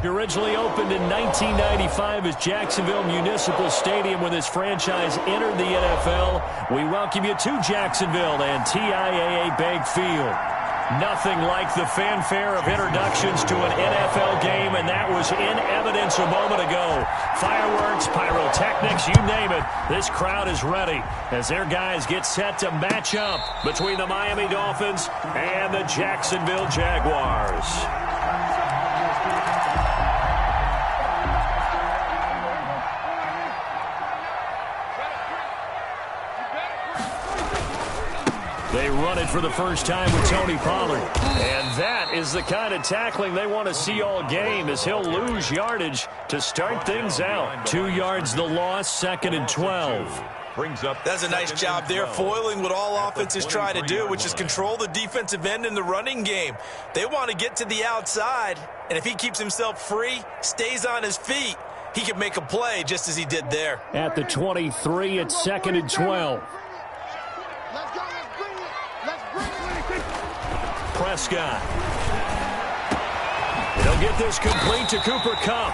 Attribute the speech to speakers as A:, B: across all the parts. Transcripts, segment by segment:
A: He originally opened in 1995 as Jacksonville Municipal Stadium when this franchise entered the NFL. We welcome you to Jacksonville and TIAA Bank Field. Nothing like the fanfare of introductions to an NFL game, and that was in evidence a moment ago. Fireworks, pyrotechnics, you name it. This crowd is ready as their guys get set to match up between the Miami Dolphins and the Jacksonville Jaguars. They run it for the first time with Tony Pollard. And that is the kind of tackling they want to see all game, as he'll lose yardage to start things out. 2 yards the loss, 2nd and 12.
B: That's a nice job there, foiling what all offenses try to do, which is control the defensive end in the running game. They want to get to the outside, and if he keeps himself free, stays on his feet, he can make a play just as he did there.
A: At the 23, it's 2nd and 12. Prescott. He'll get this complete to Cooper Kupp.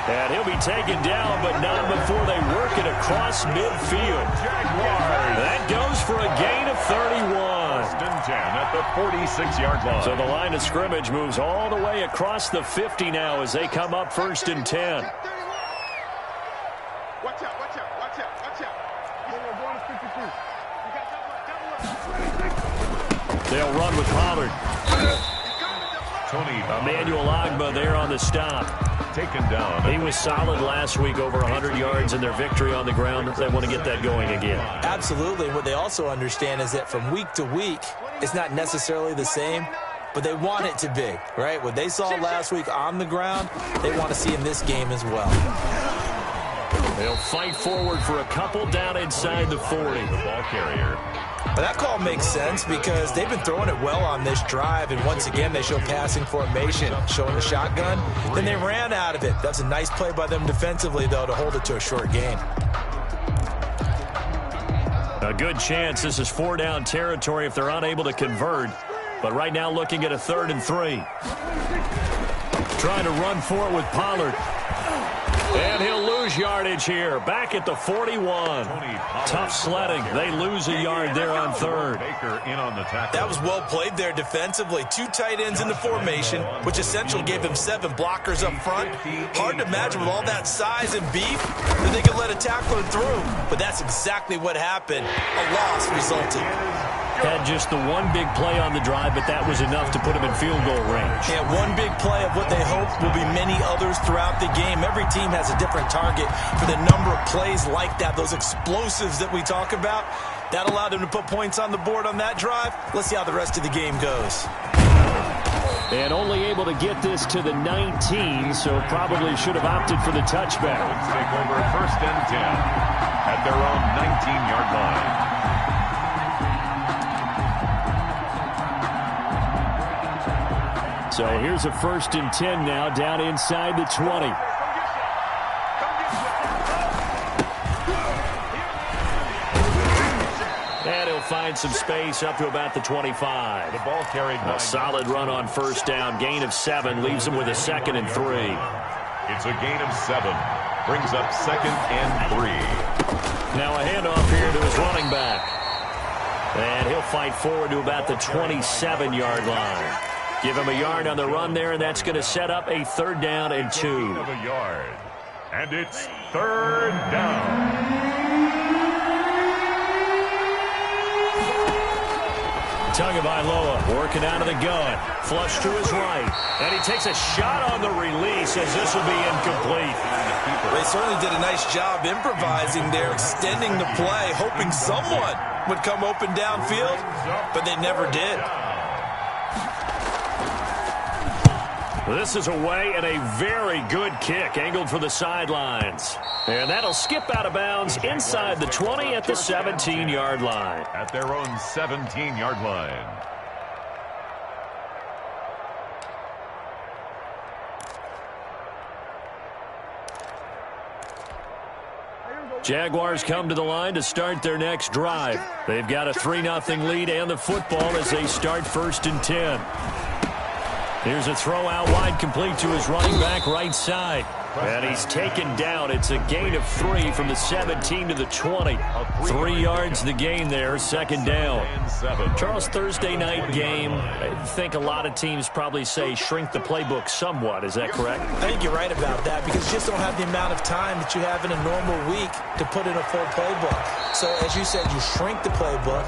A: And he'll be taken down, but not before they work it across midfield. That goes for a gain of 31.
C: 10 at the 46-yard line.
A: So the line of scrimmage moves all the way across the 50 now as they come up 1st and 10.
D: Watch out, watch out, watch out, watch out.
A: They'll run with Pollard. Emmanuel Ogbah there on the stop.
C: Taken down.
A: He was solid last week, over 100 yards in their victory on the ground. They want to get that going again.
B: Absolutely. What they also understand is that from week to week, it's not necessarily the same, but they want it to be, right? What they saw last week on the ground, they want to see in this game as well.
A: They'll fight forward for a couple down inside the 40.
C: The ball carrier.
B: But that call makes sense because they've been throwing it well on this drive, and once again they show passing formation, showing the shotgun. Then they ran out of it. That's a nice play by them defensively, though, to hold it to a short gain.
A: A good chance this is 4-down territory if they're unable to convert. But right now looking at a 3rd and 3. Trying to run for it with Pollard. And he'll lose yardage here. Back at the 41. Tough sledding. They lose a yard there on 3rd.
B: That was well played there defensively. 2 tight ends in the formation, which essentially gave them 7 blockers up front. Hard to imagine with all that size and beef that they could let a tackler through. But that's exactly what happened. A loss resulted.
A: Had just the one big play on the drive, but that was enough to put him in field goal range.
B: Yeah, one big play of what they hope will be many others throughout the game. Every team has a different target for the number of plays like that, those explosives that we talk about. That allowed them to put points on the board on that drive. Let's see how the rest of the game goes.
A: And only able to get this to the 19, so probably should have opted for the touchback.
C: Take over 1st and 10 at their own 19-yard line.
A: So here's a 1st and 10 now, down inside the 20. And he'll find some space up to about the 25.
C: The ball carried.
A: A solid run on 1st down. Gain of 7 leaves him with a 2nd and 3.
C: It's a gain of 7. Brings up 2nd and 3.
A: Now a handoff here to his running back. And he'll fight forward to about the 27-yard line. Give him a yard on the run there, and that's going to set up a 3rd down and 2.
C: Of a yard. And it's 3rd down.
A: Tagovailoa working out of the gun. Flush to his right. And he takes a shot on the release as this will be incomplete.
B: They certainly did a nice job improvising there, extending the play, hoping someone would come open downfield, but they never did.
A: This is away and a very good kick angled for the sidelines. And that'll skip out of bounds inside the 20 at the 17-yard line.
C: At their own 17-yard line.
A: Jaguars come to the line to start their next drive. They've got a 3-0 lead and the football as they start 1st and 10. Here's a throw out wide, complete to his running back right side. And he's taken down. It's a gain of 3 from the 17 to the 20. 3 yards the gain there, second down. Charles, Thursday night game, I think a lot of teams probably say shrink the playbook somewhat. Is that correct?
B: I think you're right about that because you just don't have the amount of time that you have in a normal week to put in a full playbook. So, as you said, you shrink the playbook,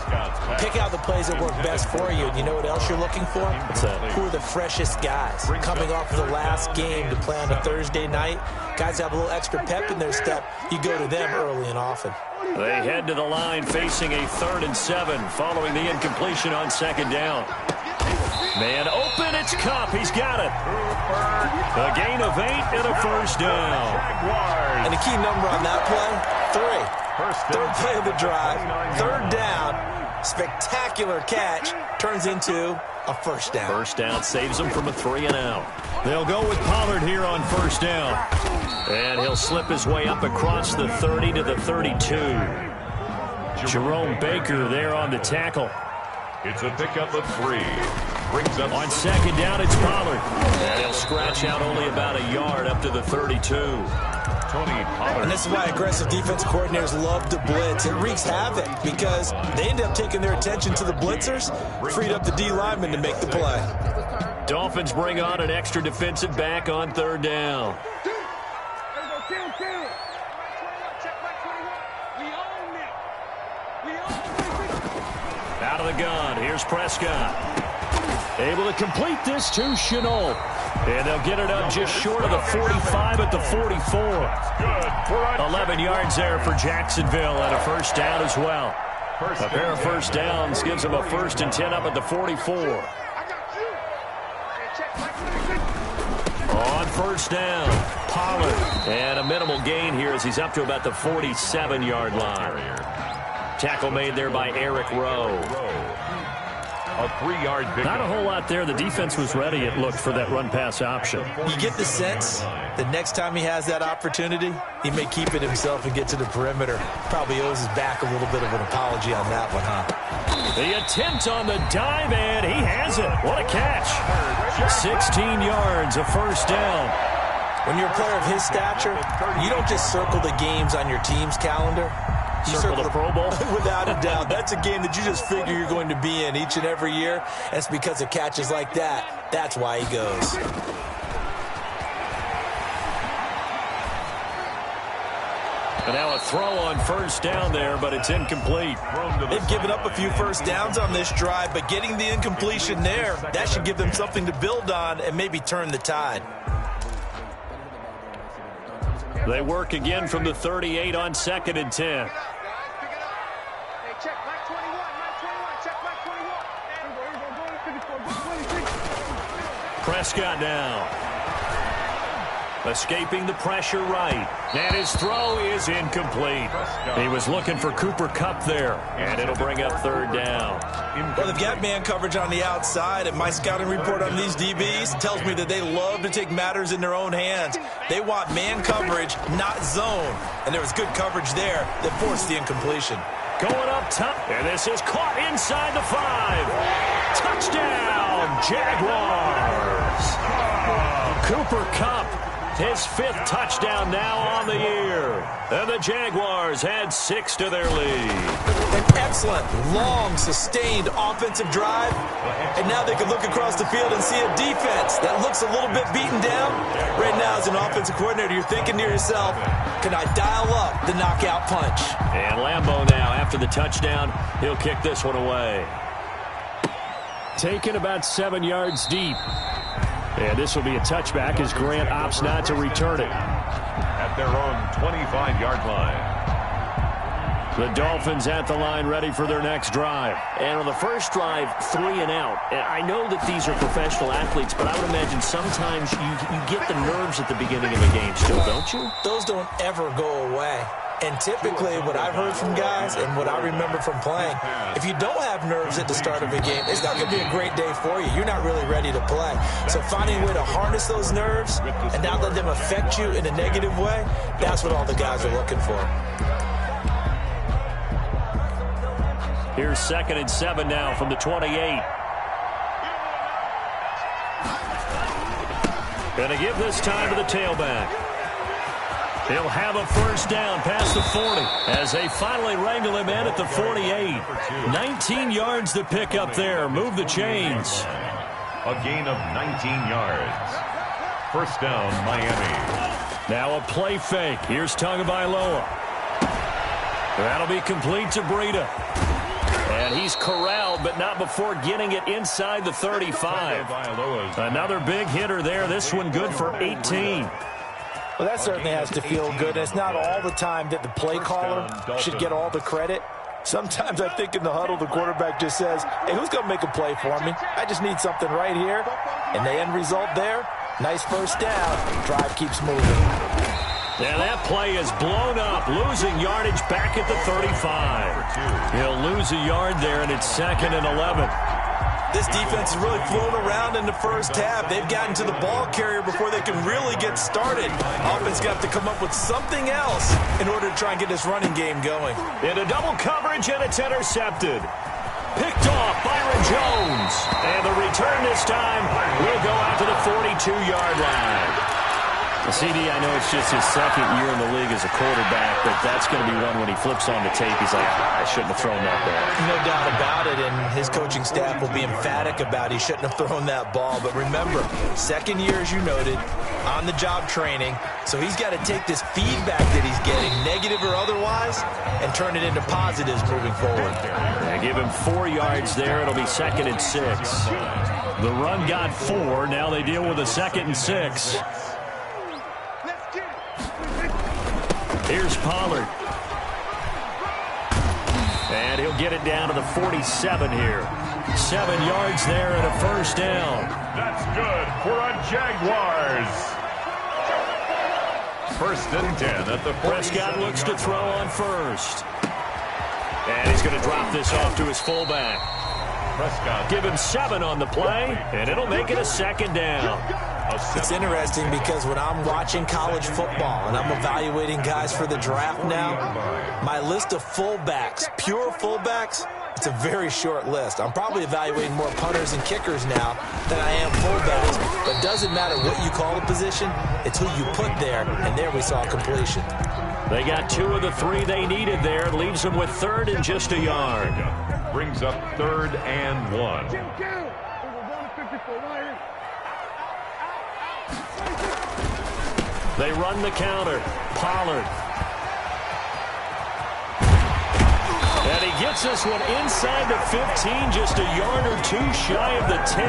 B: pick out the plays that work best for you. And you know what else you're looking for?
A: What's that?
B: Who are the freshest guys? Coming off of the last game to play on a Thursday night, guys have a little extra pep in their step. You go to them early and often.
A: They head to the line facing a 3rd and 7 following the incompletion on second down. Man open, it's Cup. He's got it. A gain of 8 and a first down.
B: And the key number on that play, 3. Third play of the drive, 3rd down, spectacular catch, turns into a first down.
A: First down saves them from a 3 and out. They'll go with Pollard here on first down. And he'll slip his way up across the 30 to the 32. Jerome Baker there on the tackle.
C: It's a pickup of 3. Brings up
A: on second down, it's Pollard. And he'll scratch out only about a yard up to the 32.
B: And this is why aggressive defensive coordinators love to blitz. It wreaks havoc because they end up taking their attention to the blitzers, freed up the D lineman to make the play.
A: Dolphins bring on an extra defensive back on 3rd down. Out of the gun, here's Prescott. Able to complete this to Chenault. And they'll get it up just short of the 45 at the 44. 11 yards there for Jacksonville and a first down as well. A pair of first downs gives them a 1st and 10 up at the 44. On first down, Pollard. And a minimal gain here as he's up to about the 47-yard line. Tackle made there by Eric Rowe.
C: A 3-yard pickup.
A: Not a whole lot there. The defense was ready, it looked, for that run-pass option.
B: You get the sense that next time he has that opportunity, he may keep it himself and get to the perimeter. Probably owes his back a little bit of an apology on that one, huh?
A: The attempt on the dive, and he has it. What a catch. 16 yards, a first down.
B: When you're a player of his stature, you don't just circle the games on your team's calendar. You
A: circle the Pro Bowl?
B: Without a doubt. That's a game that you just figure you're going to be in each and every year. And it's because of catches like that. That's why he goes.
A: And now a throw on first down there, but it's incomplete.
B: They've given up a few first downs on this drive, but getting the incompletion there, that should give them something to build on and maybe turn the tide.
A: They work again from the 38 on 2nd and 10. Prescott now. Escaping the pressure right. And his throw is incomplete. He was looking for Cooper Kupp there. And it'll bring up 3rd down.
B: Well, they've got man coverage on the outside, and my scouting report on these DBs tells me that they love to take matters in their own hands. They want man coverage, not zone. And there was good coverage there that forced the incompletion.
A: Going up top, and this is caught inside the 5. Touchdown, Jaguars. Cooper Kupp, his 5th touchdown now on the year. And the Jaguars had 6 to their lead.
B: An excellent, long, sustained offensive drive. And now they can look across the field and see a defense that looks a little bit beaten down. Right now, as an offensive coordinator, you're thinking to yourself, can I dial up the knockout punch?
A: And Lambeau now, after the touchdown, he'll kick this one away. Taken about 7 yards deep. And this will be a touchback as Grant opts not to return it.
C: At their own 25-yard line.
A: The Dolphins at the line ready for their next drive.
E: And on the first drive, 3 and out. And I know that these are professional athletes, but I would imagine sometimes you get the nerves at the beginning of a game still, don't you?
B: Those don't ever go away. And typically what I've heard from guys and what I remember from playing, if you don't have nerves at the start of a game, it's not going to be a great day for you. You're not really ready to play. So finding a way to harness those nerves and not let them affect you in a negative way, that's what all the guys are looking for.
A: Here's 2nd and 7 now from the 28. Going to give this time to the tailback. He'll have a first down past the 40 as they finally wrangle him in at the 48. 19 yards to pick up there. Move the chains.
C: A gain of 19 yards. First down, Miami.
A: Now a play fake. Here's Tagovailoa. That'll be complete to Breida. And he's corralled, but not before getting it inside the 35. Another big hitter there. This one good for 18.
F: Well, that certainly has to feel good. It's not all the time that the play caller should get all the credit. Sometimes I think in the huddle, the quarterback just says, hey, who's going to make a play for me? I just need something right here. And the end result there, nice first down. Drive keeps moving.
A: And that play is blown up, losing yardage back at the 35. He'll lose a yard there, and it's 2nd and 11.
B: This defense has really flown around in the first half. They've gotten to the ball carrier before they can really get started. Offense got to come up with something else in order to try and get this running game going.
A: Into double coverage, and it's intercepted. Picked off Byron Jones. And the return this time will go out to the 42-yard line. CD, I know it's just his second year in the league as a quarterback, but that's going to be one when he flips on the tape. He's like, I shouldn't have thrown that ball.
B: No doubt about it, and his coaching staff will be emphatic about he shouldn't have thrown that ball. But remember, second year, as you noted, on-the-job training, so he's got to take this feedback that he's getting, negative or otherwise, and turn it into positives moving forward.
A: Yeah, give him 4 yards there. It'll be 2nd and 6. The run got 4. Now they deal with a 2nd and 6. Here's Pollard. And he'll get it down to the 47 here. 7 yards there and a first down.
C: That's good for a Jaguars. First and 10 at the 47.
A: Prescott looks to throw on first. And he's going to drop this off to his fullback.
C: Prescott.
A: Give him 7 on the play, and it'll make it a 2nd down.
B: It's interesting because when I'm watching college football and I'm evaluating guys for the draft now, my list of fullbacks, pure fullbacks, it's a very short list. I'm probably evaluating more punters and kickers now than I am fullbacks. But it doesn't matter what you call the position, it's who you put there, and there we saw completion.
A: They got 2 of the 3 they needed there. Leaves them with 3rd and just a yard.
C: Brings up 3rd and 1.
A: They run the counter. Pollard. And he gets this one inside the 15, just a yard or 2 shy of the 10.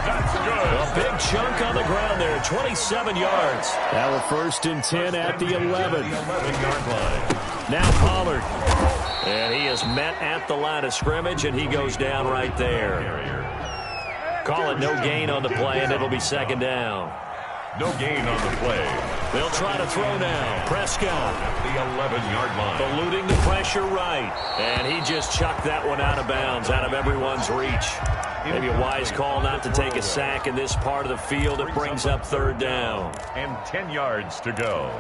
C: That's good.
A: A big chunk on the ground there, 27 yards. Now a 1st and 10 at the 11.
C: 11-yard line.
A: Now Pollard. And he is met at the line of scrimmage, and he goes down right there. Call it no gain on the play, and it'll be 2nd down.
C: No gain on the play.
A: They'll try to throw now. Prescott.
C: At the 11-yard line.
A: Eluding the pressure right. And he just chucked that one out of bounds, out of everyone's reach. Maybe a wise call not to take a sack in this part of the field. It brings up 3rd down.
C: And 10 yards to go.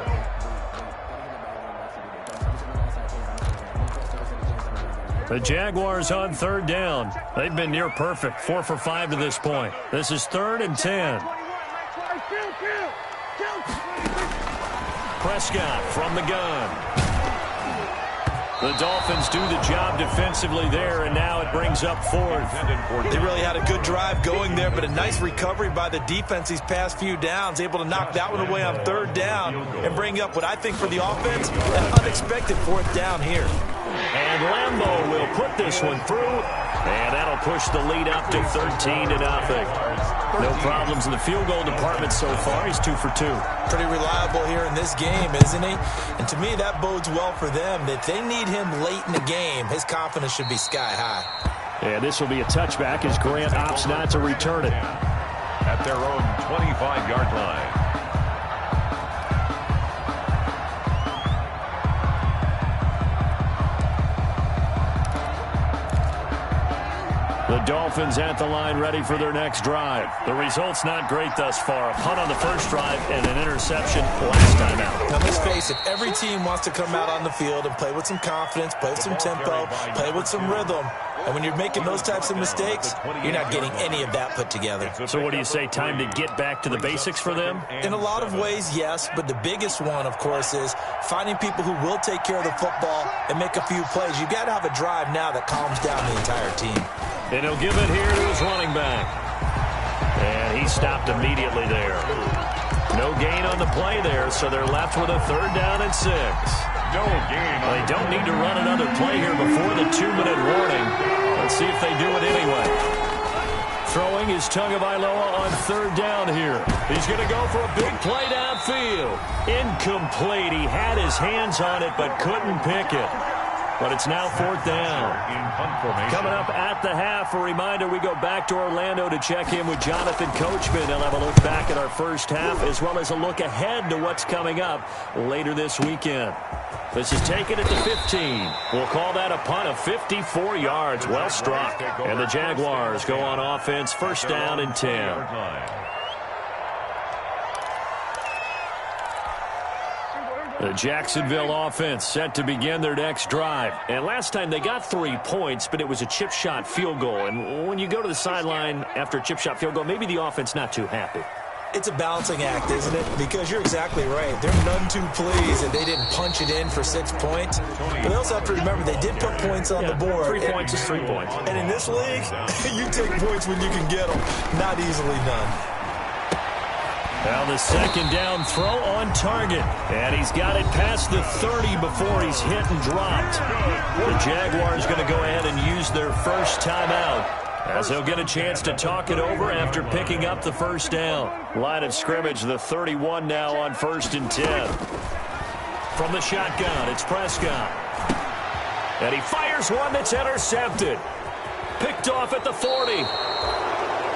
A: The Jaguars on 3rd down. They've been near perfect, 4 for 5 to this point. This is 3rd and 10. Prescott from the gun. The Dolphins do the job defensively there, and now it brings up 4th.
B: They really had a good drive going there, but a nice recovery by the defense these past few downs, able to knock that one away on 3rd down and bring up what I think for the offense, an unexpected 4th down here.
A: And Lambeau will put this one through, and that'll push the lead up to 13-0. No problems in the field goal department so far. He's 2 for 2.
B: Pretty reliable here in this game, isn't he? And to me, that bodes well for them. That they need him late in the game. His confidence should be sky high.
A: And this will be a touchback as Grant opts not to return it.
C: At their own 25-yard line.
A: The Dolphins at the line ready for their next drive. The result's not great thus far. A punt on the first drive and an interception last time out.
F: Now, let's face it, every team wants to come out on the field and play with some confidence, play with some tempo, play with some rhythm. And when you're making those types of mistakes, you're not getting any of that put together.
A: So what do you say, time to get back to the basics for them?
F: In a lot of ways, yes, but the biggest one, of course, is finding people who will take care of the football and make a few plays. You've got to have a drive now that calms down the entire team.
A: And he'll give it here to his running back. And he stopped immediately there. No gain on the play there, so they're left with a 3rd down and 6.
C: No gain.
A: They don't need to run another play here before the 2-minute warning. Let's see if they do it anyway. Throwing is Tagovailoa on 3rd down here. He's going to go for a big play downfield. Incomplete. He had his hands on it but couldn't pick it. But it's now 4th down. Coming up at the half, a reminder, we go back to Orlando to check in with Jonathan Coachman. He'll have a look back at our first half as well as a look ahead to what's coming up later this weekend. This is taken at the 15. We'll call that a punt of 54 yards. Well struck. And the Jaguars go on offense, 1st down and 10. The Jacksonville offense set to begin their next drive. And last time they got 3 points, but it was a chip shot field goal. And when you go to the sideline after a chip shot field goal, maybe the offense not too happy.
F: It's a balancing act, isn't it? Because you're exactly right. They're none too pleased that they didn't punch it in for 6 points. But they also have to remember they did put points on the board.
A: 3 points is 3 points.
F: And in this league, you take points when you can get them. Not easily done.
A: Now the 2nd down throw on target. And he's got it past the 30 before he's hit and dropped. The Jaguars going to go ahead and use their first timeout, as they'll get a chance to talk it over after picking up the 1st down. Line of scrimmage, the 31 now on 1st and 10. From the shotgun, it's Prescott. And he fires one that's intercepted. Picked off at the 40.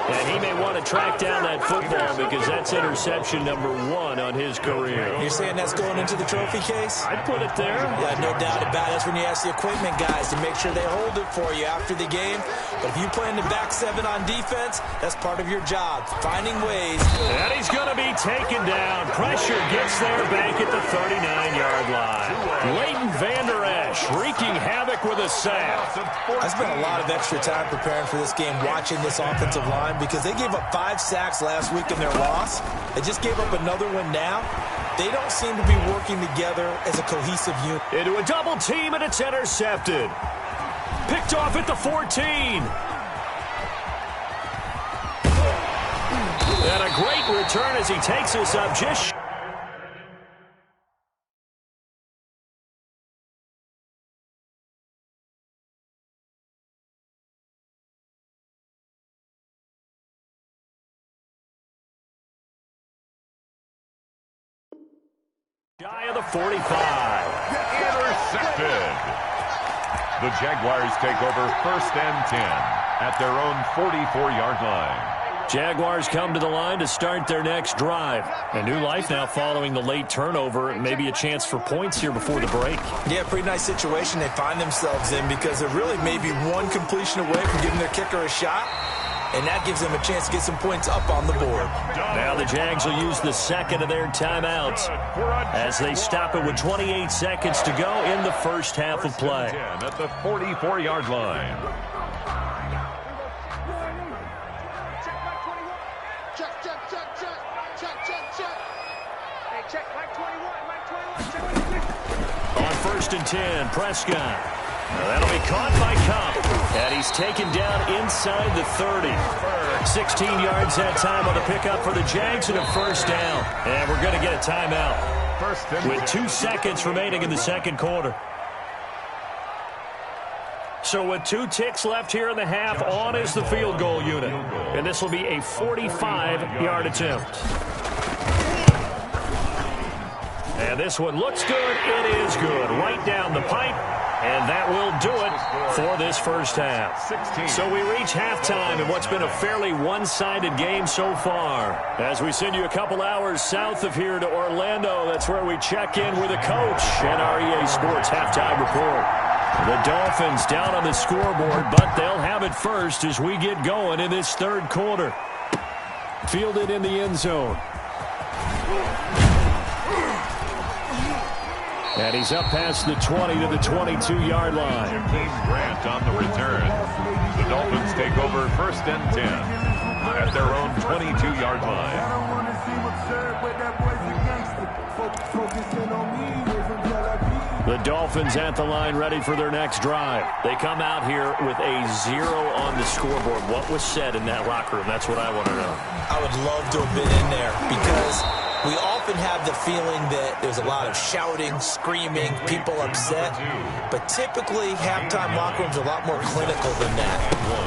A: And he may want to track down that football because that's interception number 1 on his career.
F: You're saying that's going into the trophy case?
A: I'd put it there.
F: Yeah, no doubt about it. That's when you ask the equipment guys to make sure they hold it for you after the game. But if you play in the back 7 on defense, that's part of your job, finding ways.
A: And he's going to be taken down. Pressure gets there back at the 39-yard line. Leighton Vander Esch wreaking havoc with a sack.
F: I spent a lot of extra time preparing for this game, watching this offensive line, because they gave up 5 sacks last week in their loss. They just gave up another one now. They don't seem to be working together as a cohesive unit.
A: Into a double team, and it's intercepted. Picked off at the 14. And a great return as he takes us up just... shy of the 45.
C: Intercepted. The Jaguars take over 1st and 10 at their own 44-yard line.
A: Jaguars come to the line to start their next drive. A new life now following the late turnover. Maybe a chance for points here before the break.
F: Yeah, pretty nice situation they find themselves in, because they're really maybe one completion away from giving their kicker a shot. And that gives them a chance to get some points up on the board.
A: Now the Jags will use the 2nd of their timeouts as they stop it with 28 seconds to go in the first half of play.
C: At the 44-yard line.
D: Hey, check, Mike 21, check.
A: On 1st and 10, Prescott. That'll be caught by Cup. And he's taken down inside the 30. 16 yards that time on the pickup for the Jags and a 1st down. And we're going to get a timeout with 2 seconds remaining in the 2nd quarter. So with 2 ticks left here in the half, on is the field goal unit. And this will be a 45-yard attempt. And this one looks good. It is good. Right down the pipe. And that will do it for this first half. So we reach halftime in what's been a fairly one-sided game so far. As we send you a couple hours south of here to Orlando, that's where we check in with a coach and our EA Sports Halftime Report. The Dolphins down on the scoreboard, but they'll have it first as we get going in this third quarter. Fielded in the end zone. And he's up past the 20 to the 22-yard line.
C: Grant on the return. The Dolphins take over first and 10 at their own 22-yard line.
A: The Dolphins at the line ready for their next drive.
E: They come out here with a 0 on the scoreboard. What was said in that locker room? That's what I want to know.
F: I would love to have been in there because we often have the feeling that there's a lot of shouting, screaming, people upset. But typically, halftime locker rooms are a lot more clinical than that.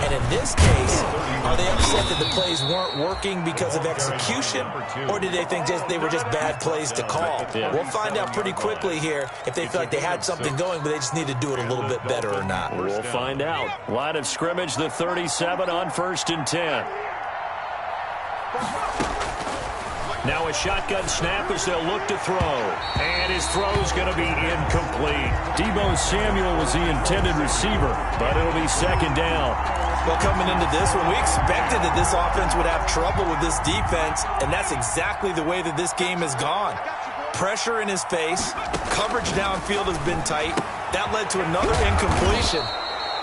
F: And in this case, are they upset that the plays weren't working because of execution? Or did they think they were just bad plays to call?
E: Yeah.
F: We'll find out pretty quickly here if they feel like they had something going, but they just need to do it a little bit better or not.
A: We'll find out. Line of scrimmage, the 37 on first and 10. Now a shotgun snap as they'll look to throw. And his throw's going to be incomplete. Deebo Samuel was the intended receiver, but it'll be second down.
F: Well, coming into this one, we expected that this offense would have trouble with this defense, and that's exactly the way that this game has gone. Pressure in his face. Coverage downfield has been tight. That led to another incompletion.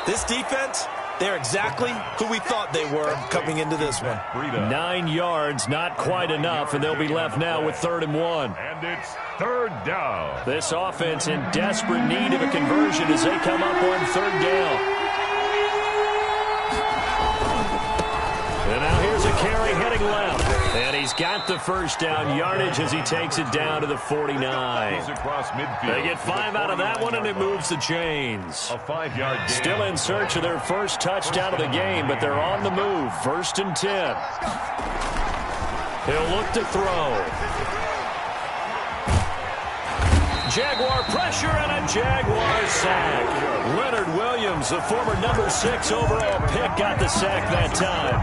F: This defense, they're exactly who we thought they were coming into this one.
A: 9 yards, not quite enough, and they'll be left now with 3rd and 1.
C: And it's third down.
A: This offense in desperate need of a conversion as they come up on 3rd down. And now here's a carry heading left. And he's got the first down yardage as he takes it down to the 49.
C: He's across midfield.
A: They get 5 out of that one, and it moves the chains.
C: A 5-yard gain.
A: Still in search of their first touchdown of the game, but they're on the move. 1st and 10. He'll look to throw. Jaguar pressure and a Jaguar sack. Leonard Williams, the former number 6 overall pick, got the sack that time.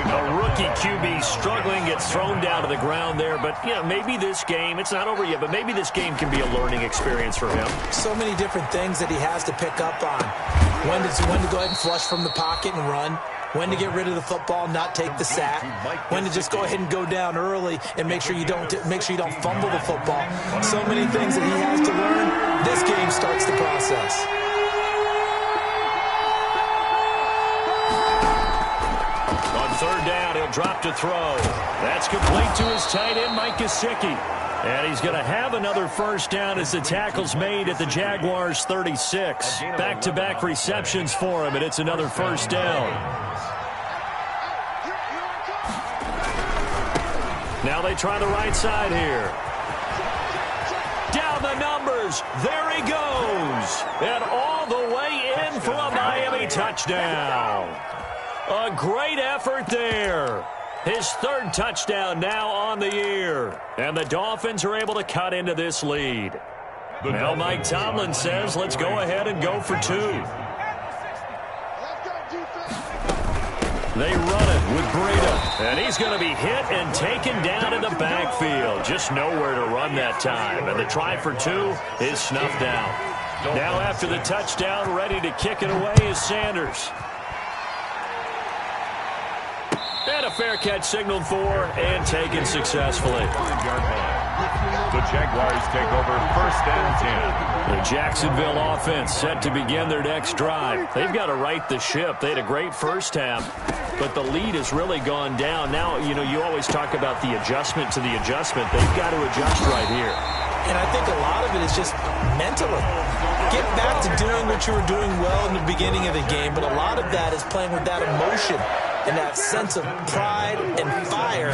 A: A rookie QB struggling, gets thrown down to the ground there. But, you know, maybe this game, it's not over yet, but maybe this game can be a learning experience for him.
F: So many different things that he has to pick up on. When to go ahead and flush from the pocket and run. When to get rid of the football, not take the sack. When to just go ahead and go down early and make sure you don't fumble the football. So many things that he has to learn. This game starts the process.
A: On 3rd down, he'll drop to throw. That's complete to his tight end, Mike Gesicki. And he's going to have another first down as the tackle's made at the Jaguars' 36. Back-to-back receptions for him, and it's another first down. Now they try the right side here. Down the numbers. There he goes. And all the way in for a Miami touchdown. A great effort there. His 3rd touchdown now on the year. And the Dolphins are able to cut into this lead. Now Mike Tomlin says, let's go ahead and go for 2. They run it with Breida. And he's going to be hit and taken down in the backfield. Just nowhere to run that time. And the try for 2 is snuffed out. Now after the touchdown, ready to kick it away is Sanders. And a fair catch signaled for and taken successfully.
C: The Jaguars take over 1st and 10.
A: The Jacksonville offense set to begin their next drive. They've got to right the ship. They had a great first half, but the lead has really gone down. Now, you know, you always talk about the adjustment to the adjustment. They've got to adjust right here.
F: And I think a lot of it is just mentally. Get back to doing what you were doing well in the beginning of the game, but a lot of that is playing with that emotion and that sense of pride and fire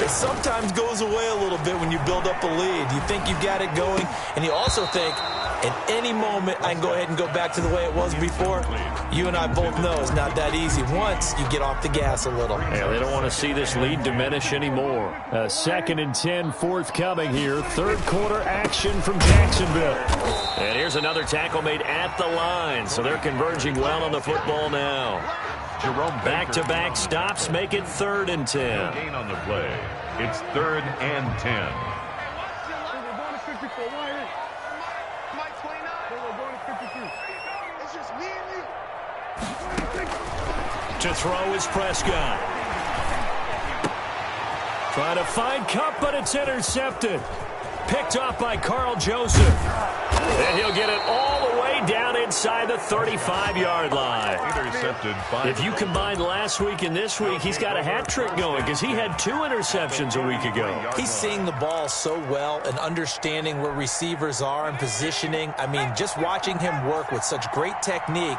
F: that sometimes goes away a little bit when you build up a lead. You think you've got it going, and you also think, at any moment, I can go ahead and go back to the way it was before. You and I both know it's not that easy once you get off the gas a little.
A: Yeah, they don't want to see this lead diminish anymore. 2nd and 10 forthcoming here. 3rd quarter action from Jacksonville. And here's another tackle made at the line, so they're converging well on the football now. Back-to-back stops make it 3rd and 10.
C: Gain on the play. It's 3rd and 10.
A: To throw is Prescott. Trying to find Cup, but it's intercepted. Picked off by Carl Joseph. And he'll get it all the way down inside the 35-yard line.
C: Intercepted.
A: If you combine last week and this week, he's got a hat trick going because he had 2 interceptions a week ago.
F: He's seeing the ball so well and understanding where receivers are and positioning. I mean, just watching him work with such great technique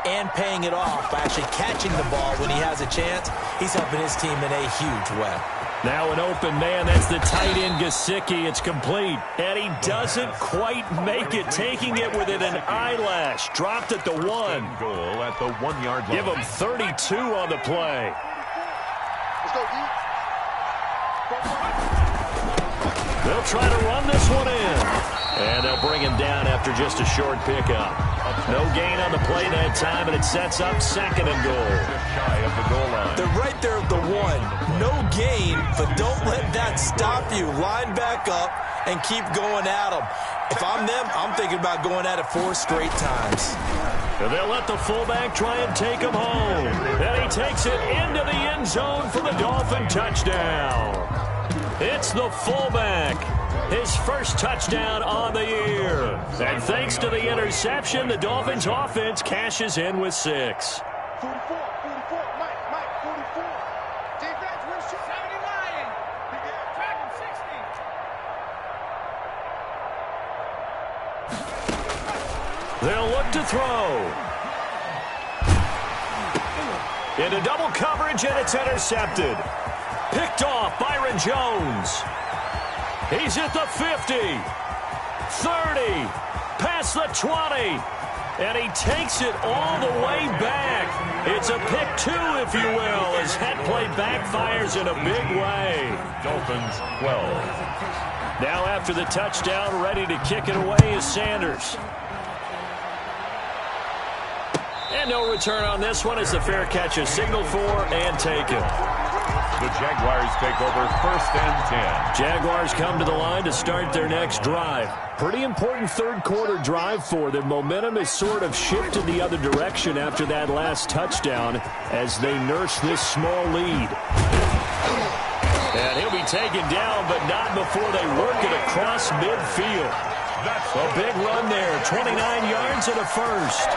F: and paying it off by actually catching the ball when he has a chance, he's helping his team in a huge way.
A: Now an open man, that's the tight end Gesicki. It's complete, and he doesn't quite make it, taking it within an eyelash. Dropped at the 1.
C: Goal at the 1-yard line.
A: Give him 32 on the play.
D: Let's go, D.
A: They'll try to run this one in, and they'll bring him down after just a short pickup. No gain on the play that time, and it sets up 2nd and goal.
C: Shy of the goal line.
F: They're right there at the 1. No gain, but don't let that stop you. Line back up and keep going at them. If I'm them, I'm thinking about going at it 4 straight times.
A: And they'll let the fullback try and take him home. And he takes it into the end zone for the Dolphin touchdown. It's the fullback. His first touchdown on the year. And thanks to the interception, the Dolphins offense cashes in with 6.
D: 44, Mike, 44. Defense, we're 79. Track him, 60.
A: They'll look to throw. Into double coverage, and it's intercepted. Picked off Byron Jones. He's at the 50, 30, past the 20, and he takes it all the way back. It's a pick 2, if you will, as that play backfires in a big way.
C: Dolphins 12.
A: Now after the touchdown, ready to kick it away is Sanders. And no return on this one as the fair catch is signaled for and taken.
C: The Jaguars take over 1st and 10.
A: Jaguars come to the line to start their next drive. Pretty important third-quarter drive for them. Momentum has sort of shifted the other direction after that last touchdown as they nurse this small lead. And he'll be taken down, but not before they work it across midfield. A big run there, 29 yards and a first.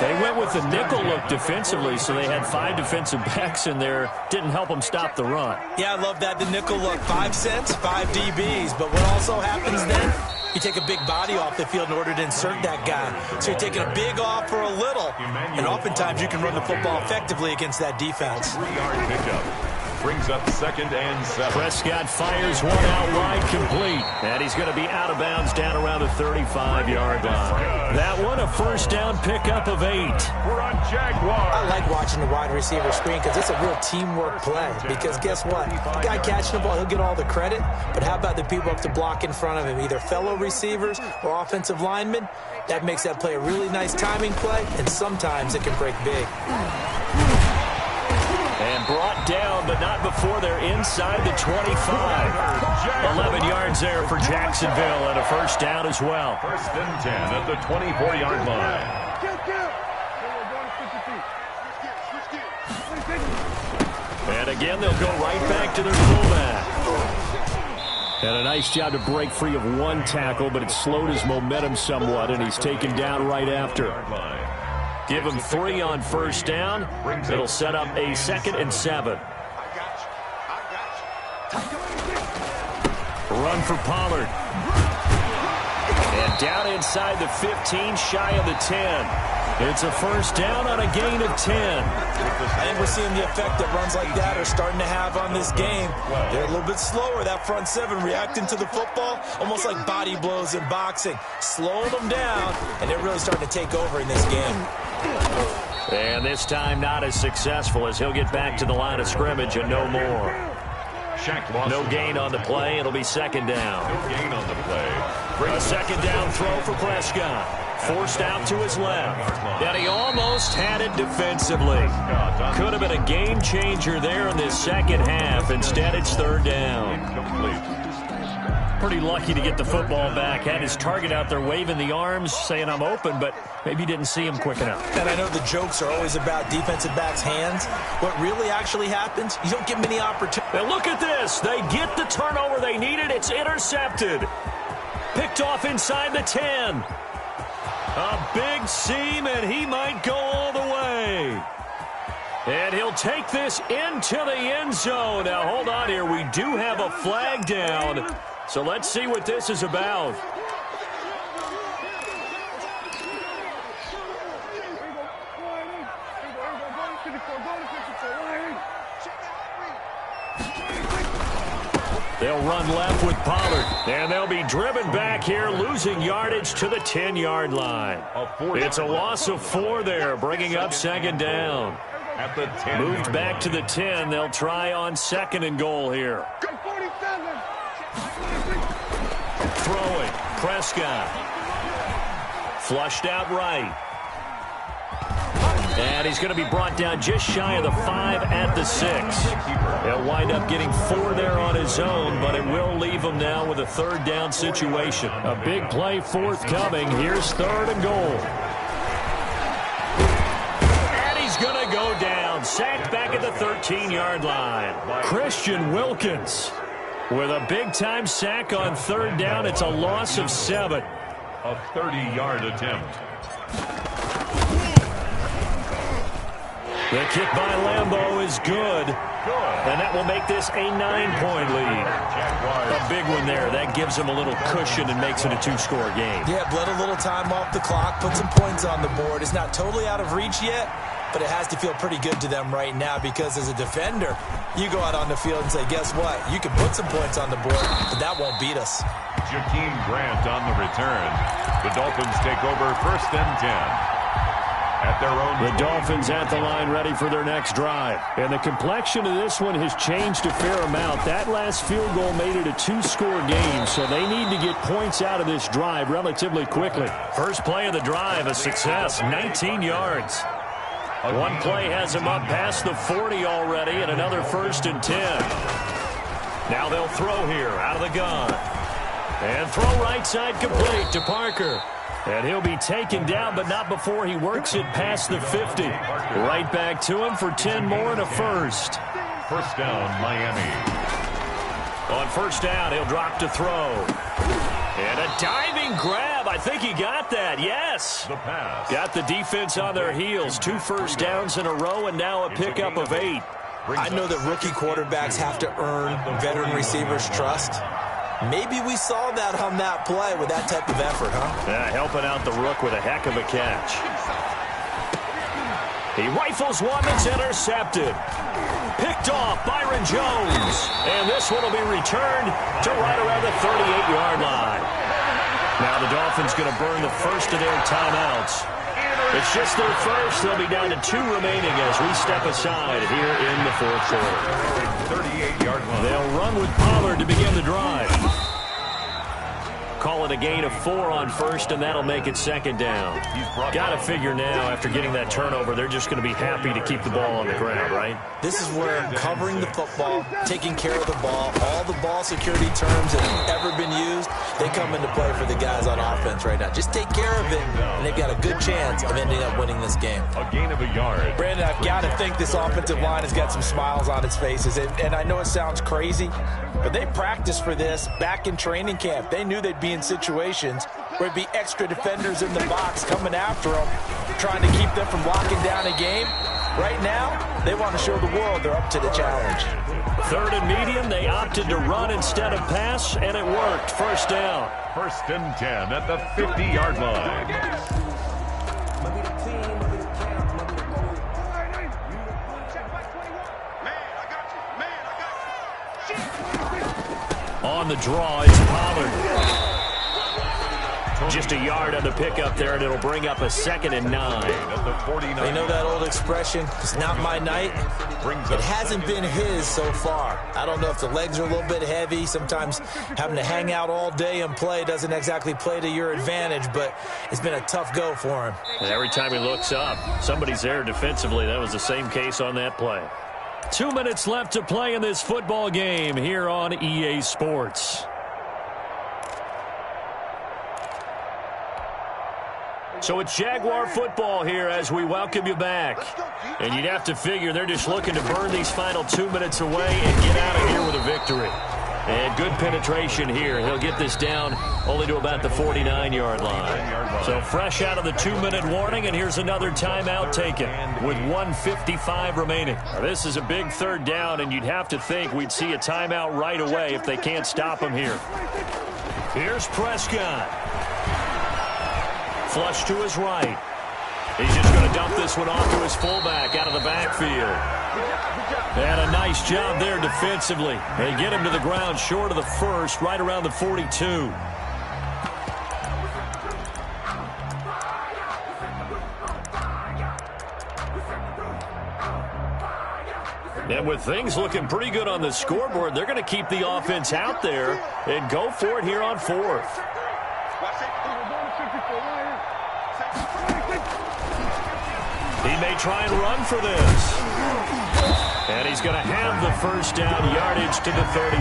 A: They went with the nickel look defensively, so they had 5 defensive backs in there. Didn't help them stop the run.
F: Yeah, I love that, the nickel look. 5 cents, 5 DBs. But what also happens then, you take a big body off the field in order to insert that guy. So you're taking a big off for a little. And oftentimes you can run the football effectively against that defense.
C: 3-yard pickup. Brings up 2nd and 7.
A: Prescott fires one out wide, complete. And he's going to be out of bounds down around the 35-yard line. That one, a first down pickup of 8.
C: We're on Jaguars.
F: I like watching the wide receiver screen because it's a real teamwork play. Because guess what? The guy catching the ball, he'll get all the credit. But how about the people up to block in front of him, either fellow receivers or offensive linemen? That makes that play a really nice timing play, and sometimes it can break big.
A: And brought down, but not before they're inside the 25. 11 yards there for Jacksonville, and a first down as well.
C: 1st and 10 at the 24-yard line.
A: And again, they'll go right back to their fullback. And a nice job to break free of one tackle, but it slowed his momentum somewhat, and he's taken down right after. Give him 3 on first down. It'll set up a 2nd and 7. Run for Pollard. And down inside the 15, shy of the 10. It's a first down on a gain of 10.
F: I think we're seeing the effect that runs like that are starting to have on this game. They're a little bit slower, that front 7, reacting to the football, almost like body blows in boxing, slowing them down, and they're really starting to take over in this game.
A: And this time not as successful as he'll get back to the line of scrimmage and no more. No gain on the play. It'll be 2nd down.
C: No gain on the play.
A: A 2nd down throw for Prescott. Forced out to his left. And he almost had it defensively. Could have been a game changer there in this second half. Instead, it's 3rd down.
C: Incomplete.
A: Pretty lucky to get the football back. Had his target out there waving the arms, saying I'm open, but maybe didn't see him quick enough.
B: And I know the jokes are always about defensive backs' hands. What really actually happens, you don't get many opportunities.
A: Now look at this. They get the turnover they needed. It's intercepted. Picked off inside the 10. A big seam, and he might go all the way. And he'll take this into the end zone. Now, hold on here. We do have a flag down. So let's see what this is about. They'll run left with Pollard. And they'll be driven back here, losing yardage to the 10-yard line. It's a loss of 4 there, bringing up second down.
C: At the 10.
A: Moved back to the 10. They'll try on second and goal here. Throwing. Prescott. Flushed out right. And he's going to be brought down just shy of the 5 at the 6. He'll wind up getting 4 there on his own, but it will leave him now with a third down situation. A big play forthcoming. Here's third and goal. Going to go down. Sacked back at the 13-yard line. Christian Wilkins with a big-time sack on third down. It's a loss of 7.
C: A 30-yard attempt.
A: The kick by Lambeau is good. And that will make this a 9-point lead. A big one there. That gives him a little cushion and makes it a 2-score game.
B: Yeah, bled a little time off the clock, put some points on the board. It's not totally out of reach yet, but it has to feel pretty good to them right now because as a defender, you go out on the field and say, guess what? You can put some points on the board, but that won't beat us.
C: Jakeem Grant on the return. The Dolphins take over first and 10. At their own.
A: The Dolphins at the line ready for their next drive. And the complexion of this one has changed a fair amount. That last field goal made it a 2-score game, so they need to get points out of this drive relatively quickly. First play of the drive, a success, 19 yards. One play has him up past the 40 already, and another first and 10. Now they'll throw here out of the gun. And throw right side complete to Parker. And he'll be taken down, but not before he works it past the 50. Right back to him for 10 more and a first.
C: First down, Miami.
A: On first down, he'll drop to throw. And a diving grab. I think he got that. Yes.
C: The pass.
A: Got the defense on their heels. 2 first downs in a row, and now a pickup of 8.
B: I know that rookie quarterbacks have to earn veteran receivers' trust. Maybe we saw that on that play with that type of effort, huh?
A: Yeah, helping out the rook with a heck of a catch. He rifles one that's intercepted. Picked off Byron Jones. And this one will be returned to right around the 38-yard line. Now the Dolphins going to burn the first of their timeouts. It's just their first. They'll be down to 2 remaining as we step aside here in the fourth quarter.
C: 38-yard line.
A: They'll run with Pollard to begin the drive. Call it a gain of 4 on first, and that'll make it second down. Got to figure now, after getting that turnover, they're just going to be happy to keep the ball on the ground, right?
B: This is where covering the football, taking care of the ball, all the ball security terms that have ever been used, they come into play for the guys on offense right now. Just take care of it, and they've got a good chance of ending up winning this game.
C: A gain of a yard.
F: Brandon, I've got to think this offensive line has got some smiles on its faces. And I know it sounds crazy, but they practiced for this back in training camp. They knew they'd be in situations where it'd be extra defenders in the box coming after them, trying to keep them from locking down a game. Right now, they want to show the world they're up to the challenge.
A: Third and medium, they opted to run instead of pass, and it worked. First down.
C: First and 10 at the 50-yard line.
A: On the draw is Pollard. Just a yard on the pickup there, and it'll bring up a second and 9.
C: At the 49.
B: You know that old expression, it's not my night? It hasn't been his so far. I don't know if the legs are a little bit heavy. Sometimes having to hang out all day and play doesn't exactly play to your advantage, but it's been a tough go for him.
A: And every time he looks up, somebody's there defensively. That was the same case on that play. 2 minutes left to play in this football game here on EA Sports. So it's Jaguar football here as we welcome you back. And you'd have to figure they're just looking to burn these final 2 minutes away and get out of here with a victory. And good penetration here. He'll get this down only to about the 49-yard line. So fresh out of the 2-minute warning, and here's another timeout taken with 1:55 remaining. Now, this is a big third down, and you'd have to think we'd see a timeout right away if they can't stop him here. Here's Prescott. Flush to his right. He's just going to dump this one off to his fullback out of the backfield. And a nice job there defensively. They get him to the ground short of the first, right around the 42. And with things looking pretty good on the scoreboard, they're going to keep the offense out there and go for it here on fourth. He may try and run for this. And he's going to have the first down, yardage to the 35.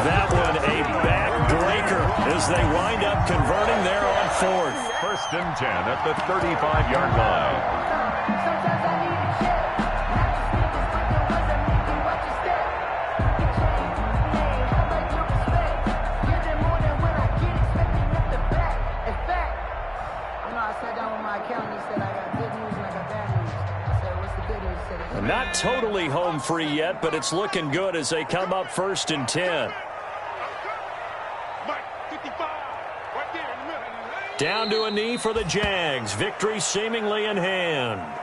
A: That one a backbreaker as they wind up converting there on fourth.
C: 1st and 10 at the 35-yard line.
A: Not totally home free yet, but it's looking good as they come up 1st and 10. Down to a knee for the Jags. Victory seemingly in hand.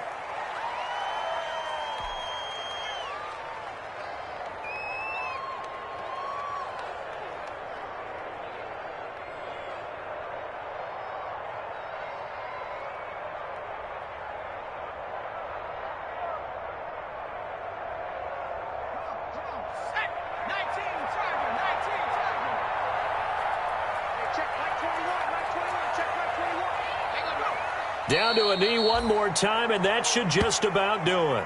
A: Down to a knee one more time, and that should just about do it.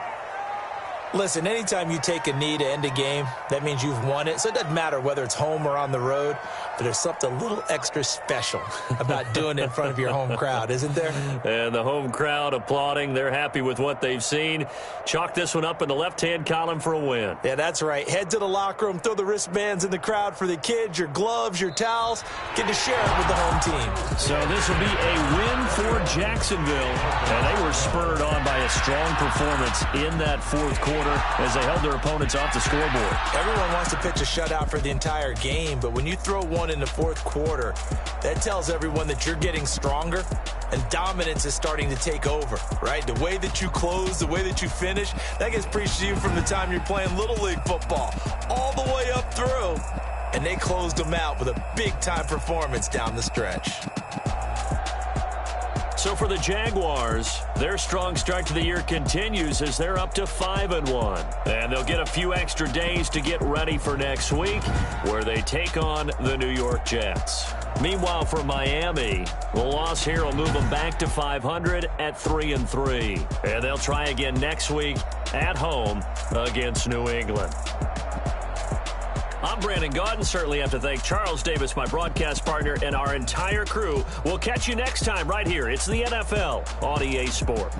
F: Listen, anytime you take a knee to end a game, that means you've won it. So it doesn't matter whether it's home or on the road, but there's something a little extra special about doing it in front of your home crowd, isn't there?
A: And the home crowd applauding. They're happy with what they've seen. Chalk this one up in the left-hand column for a win.
F: Yeah, that's right. Head to the locker room, throw the wristbands in the crowd for the kids, your gloves, your towels. Get to share it with the home team.
A: So this will be a win for Jacksonville. And they were spurred on by a strong performance in that fourth quarter as they held their opponents off the scoreboard.
F: Everyone wants to pitch a shutout for the entire game, but when you throw one in the fourth quarter, that tells everyone that you're getting stronger and dominance is starting to take over, right? The way that you close, the way that you finish, that gets preached to you from the time you're playing Little League football all the way up through. And they closed them out with a big-time performance down the stretch.
A: So for the Jaguars, their strong start to the year continues as they're up to 5-1. And they'll get a few extra days to get ready for next week, where they take on the New York Jets. Meanwhile, for Miami, the loss here will move them back to 500 at 3-3. And they'll try again next week at home against New England. I'm Brandon Gaudin. Certainly have to thank Charles Davis, my broadcast partner, and our entire crew. We'll catch you next time right here. It's the NFL on EA Sport.